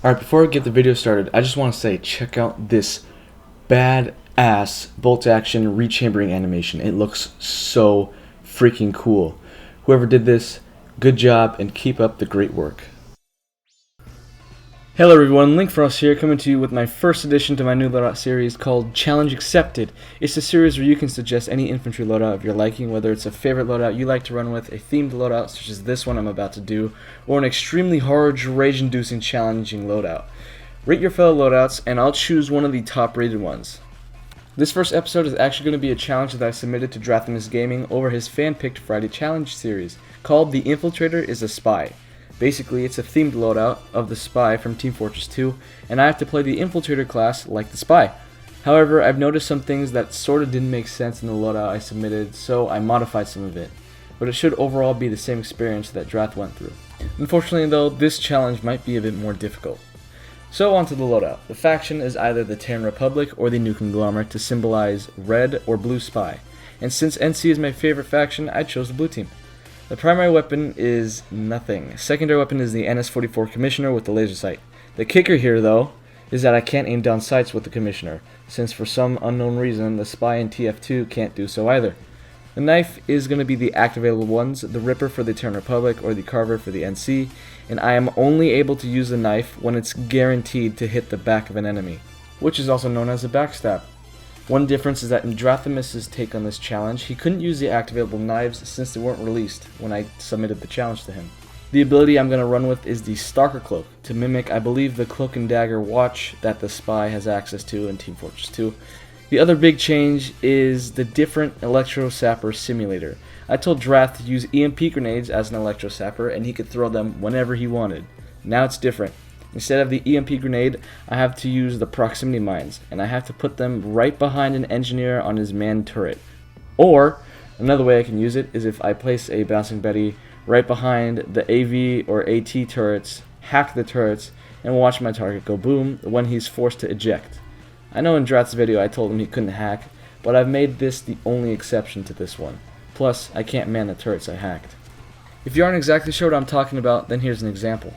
Alright, before I get the video started, I just want to say check out this badass bolt action rechambering animation. It looks so freaking cool. Whoever did this, good job and keep up the great work. Hello everyone, LinkFrost here, coming to you with my first addition to my new loadout series called Challenge Accepted. It's a series where you can suggest any infantry loadout of your liking, whether it's a favorite loadout you like to run with, a themed loadout such as this one I'm about to do, or an extremely hard, rage-inducing, challenging loadout. Rate your fellow loadouts, and I'll choose one of the top-rated ones. This first episode is actually going to be a challenge that I submitted to Drathimus Gaming over his fan-picked Friday Challenge series, called The Infiltrator is a Spy. Basically, it's a themed loadout of the Spy from Team Fortress 2, and I have to play the Infiltrator class like the Spy. However, I've noticed some things that sorta didn't make sense in the loadout I submitted, so I modified some of it. But it should overall be the same experience that Drath went through. Unfortunately though, this challenge might be a bit more difficult. So onto the loadout. The faction is either the Terran Republic or the New Conglomerate to symbolize red or blue spy. And since NC is my favorite faction, I chose the blue team. The primary weapon is nothing. Secondary weapon is the NS-44 Commissioner with the laser sight. The kicker here, though, is that I can't aim down sights with the Commissioner, since for some unknown reason the Spy in TF2 can't do so either. The knife is going to be the activatable ones, the Ripper for the Terran Republic or the Carver for the NC, and I am only able to use the knife when it's guaranteed to hit the back of an enemy, which is also known as a backstab. One difference is that in Drathimus' take on this challenge, he couldn't use the activatable knives since they weren't released when I submitted the challenge to him. The ability I'm going to run with is the Stalker Cloak, to mimic, I believe, the Cloak and Dagger watch that the Spy has access to in Team Fortress 2. The other big change is the different Electro Sapper simulator. I told Drath to use EMP grenades as an Electro Sapper and he could throw them whenever he wanted. Now it's different. Instead of the EMP grenade, I have to use the proximity mines, and I have to put them right behind an engineer on his manned turret. Or, another way I can use it is if I place a Bouncing Betty right behind the AV or AT turrets, hack the turrets, and watch my target go boom when he's forced to eject. I know in Drath's video I told him he couldn't hack, but I've made this the only exception to this one. Plus, I can't man the turrets I hacked. If you aren't exactly sure what I'm talking about, then here's an example.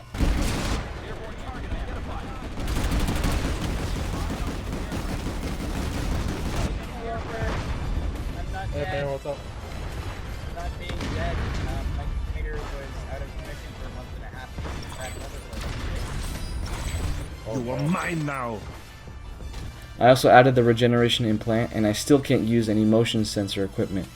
Hey, what's up? Not being dead, my computer was out of commission for a month and a half. You are mine now. I also added the regeneration implant, and I still can't use any motion sensor equipment.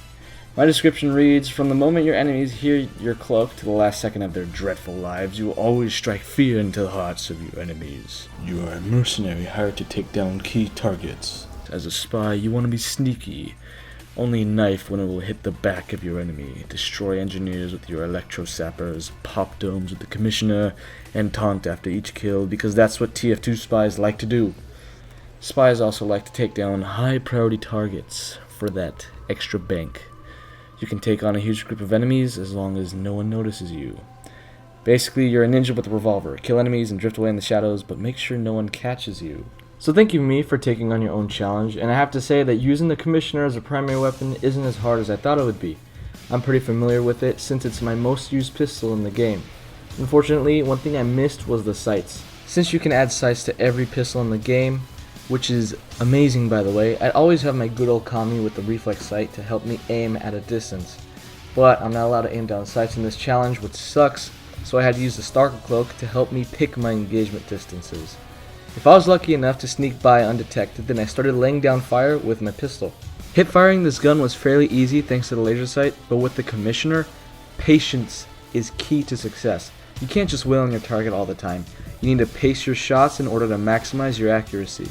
My description reads, from the moment your enemies hear your cloak to the last second of their dreadful lives, you will always strike fear into the hearts of your enemies. You are a mercenary hired to take down key targets. As a spy, you want to be sneaky. Only knife when it will hit the back of your enemy. Destroy engineers with your electro sappers, pop domes with the Commissioner, and taunt after each kill, because that's what TF2 spies like to do. Spies also like to take down high priority targets for that extra bank. You can take on a huge group of enemies as long as no one notices you. Basically, you're a ninja with a revolver. Kill enemies and drift away in the shadows, but make sure no one catches you. So thank you me for taking on your own challenge, and I have to say that using the Commissioner as a primary weapon isn't as hard as I thought it would be. I'm pretty familiar with it since it's my most used pistol in the game. Unfortunately, one thing I missed was the sights. Since you can add sights to every pistol in the game, which is amazing by the way, I always have my good old Kami with the reflex sight to help me aim at a distance. But I'm not allowed to aim down sights in this challenge, which sucks, so I had to use the Stalker Cloak to help me pick my engagement distances. If I was lucky enough to sneak by undetected, then I started laying down fire with my pistol. Hip firing this gun was fairly easy thanks to the laser sight, but with the Commissioner, patience is key to success. You can't just wail on your target all the time. You need to pace your shots in order to maximize your accuracy.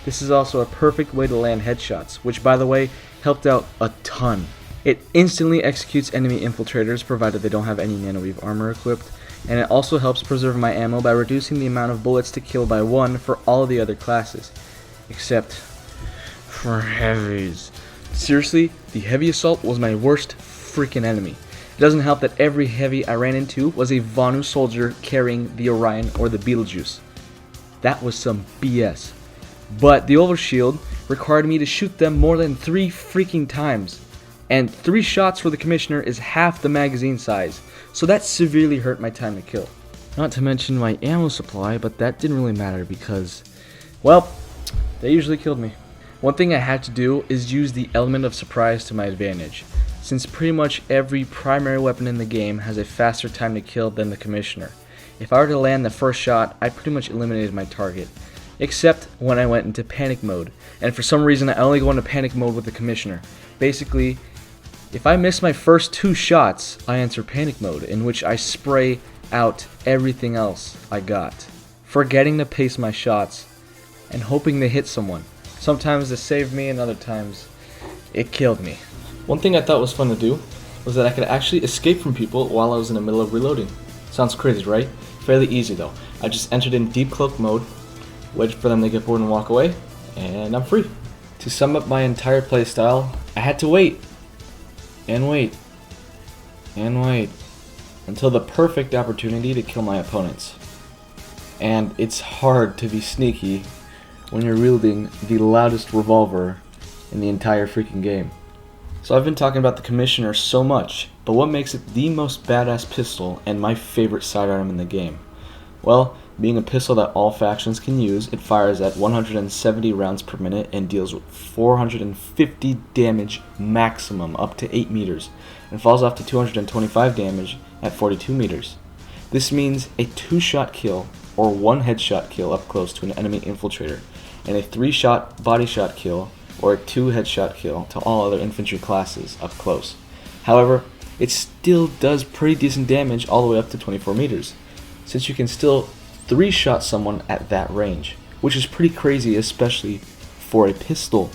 This is also a perfect way to land headshots, which by the way, helped out a ton. It instantly executes enemy infiltrators provided they don't have any nanoweave armor equipped, and it also helps preserve my ammo by reducing the amount of bullets to kill by 1 for all of the other classes. Except for heavies. Seriously, the heavy assault was my worst freaking enemy. It doesn't help that every heavy I ran into was a Vanu soldier carrying the Orion or the Beetlejuice. That was some BS. But the overshield required me to shoot them more than 3 freaking times. And 3 shots for the Commissioner is half the magazine size, so that severely hurt my time to kill. Not to mention my ammo supply, but that didn't really matter because, well, they usually killed me. One thing I had to do is use the element of surprise to my advantage, since pretty much every primary weapon in the game has a faster time to kill than the Commissioner. If I were to land the first shot, I pretty much eliminated my target, except when I went into panic mode, and for some reason I only go into panic mode with the Commissioner. Basically, if I miss my first 2 shots, I enter panic mode, in which I spray out everything else I got, forgetting to pace my shots and hoping to hit someone. Sometimes it saved me and other times it killed me. One thing I thought was fun to do was that I could actually escape from people while I was in the middle of reloading. Sounds crazy, right? Fairly easy though. I just entered in deep cloak mode, waited for them to get bored and walk away, and I'm free. To sum up my entire playstyle, I had to wait and wait and wait until the perfect opportunity to kill my opponents. And it's hard to be sneaky when you're wielding the loudest revolver in the entire freaking game. So I've been talking about the Commissioner so much, but what makes it the most badass pistol and my favorite sidearm in the game? Well, being a pistol that all factions can use, it fires at 170 rounds per minute and deals 450 damage maximum up to 8 meters, and falls off to 225 damage at 42 meters. This means a 2-shot kill or 1 headshot kill up close to an enemy infiltrator, and a 3-shot body shot kill or a 2 headshot kill to all other infantry classes up close. However, it still does pretty decent damage all the way up to 24 meters, since you can still 3-shot someone at that range, which is pretty crazy, especially for a pistol.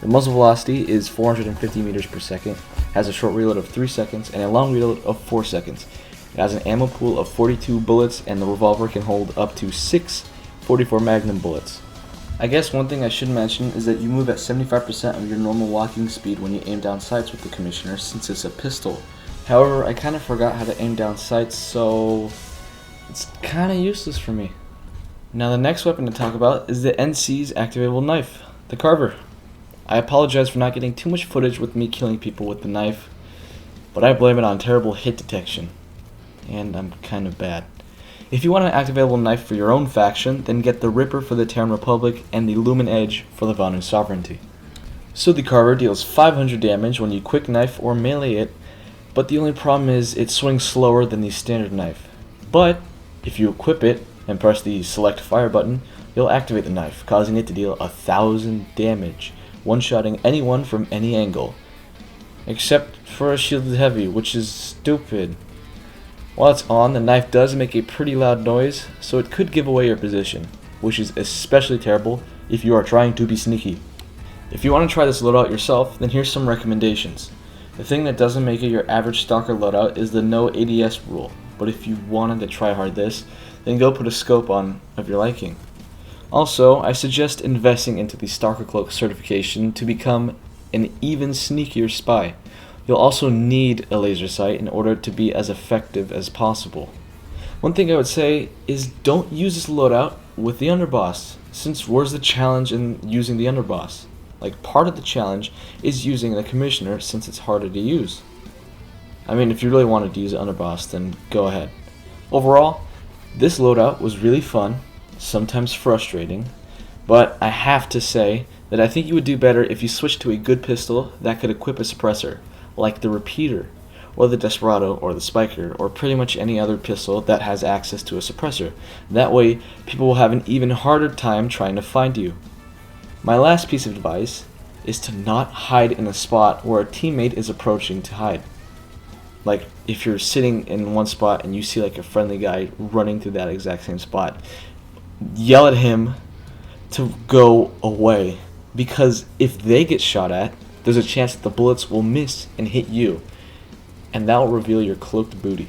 The muzzle velocity is 450 meters per second, has a short reload of 3 seconds, and a long reload of 4 seconds. It has an ammo pool of 42 bullets, and the revolver can hold up to 6 44 Magnum bullets. I guess one thing I should mention is that you move at 75% of your normal walking speed when you aim down sights with the Commissioner, since it's a pistol. However, I kind of forgot how to aim down sights, so it's kind of useless for me. Now the next weapon to talk about is the NC's activatable knife, the Carver. I apologize for not getting too much footage with me killing people with the knife, but I blame it on terrible hit detection, and I'm kind of bad. If you want an activatable knife for your own faction, then get the Ripper for the Terran Republic and the Lumen Edge for the Vanu Sovereignty. So the Carver deals 500 damage when you quick knife or melee it, but the only problem is it swings slower than the standard knife. But if you equip it and press the select fire button, you'll activate the knife, causing it to deal 1,000 damage, one-shotting anyone from any angle. Except for a shielded heavy, which is stupid. While it's on, the knife does make a pretty loud noise, so it could give away your position, which is especially terrible if you are trying to be sneaky. If you want to try this loadout yourself, then here's some recommendations. The thing that doesn't make it your average stalker loadout is the no ADS rule, but if you wanted to try hard this, then go put a scope on of your liking. Also, I suggest investing into the Stalker Cloak certification to become an even sneakier spy. You'll also need a laser sight in order to be as effective as possible. One thing I would say is don't use this loadout with the underboss, since where's the challenge in using the underboss? Like, part of the challenge is using the Commissioner since it's harder to use. I mean, if you really wanted to use the underboss, then go ahead. Overall, this loadout was really fun, sometimes frustrating, but I have to say that I think you would do better if you switched to a good pistol that could equip a suppressor, like the Repeater, or the Desperado, or the Spiker, or pretty much any other pistol that has access to a suppressor. That way, people will have an even harder time trying to find you. My last piece of advice is to not hide in a spot where a teammate is approaching to hide. Like, if you're sitting in one spot and you see like a friendly guy running through that exact same spot, yell at him to go away, because if they get shot at, there's a chance that the bullets will miss and hit you, and that will reveal your cloaked booty.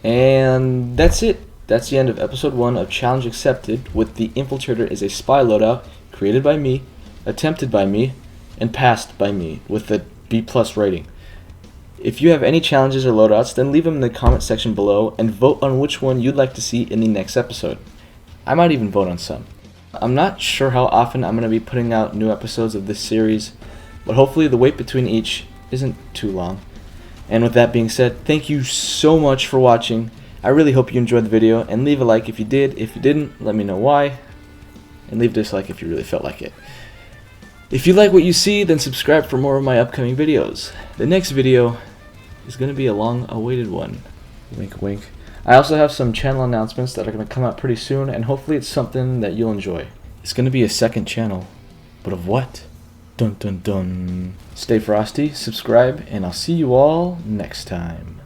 And that's it. That's the end of episode 1 of Challenge Accepted, with the Infiltrator is a spy loadout created by me, attempted by me, and passed by me with a B+ rating. If you have any challenges or loadouts, then leave them in the comment section below and vote on which one you'd like to see in the next episode. I might even vote on some. I'm not sure how often I'm going to be putting out new episodes of this series, but hopefully the wait between each isn't too long. And with that being said, thank you so much for watching, I really hope you enjoyed the video, and leave a like if you did. If you didn't, let me know why, and leave a dislike if you really felt like it. If you like what you see, then subscribe for more of my upcoming videos. The next video is going to be a long-awaited one. Wink, wink. I also have some channel announcements that are going to come out pretty soon, and hopefully it's something that you'll enjoy. It's going to be a second channel, but of what? Dun dun dun. Stay frosty, subscribe, and I'll see you all next time.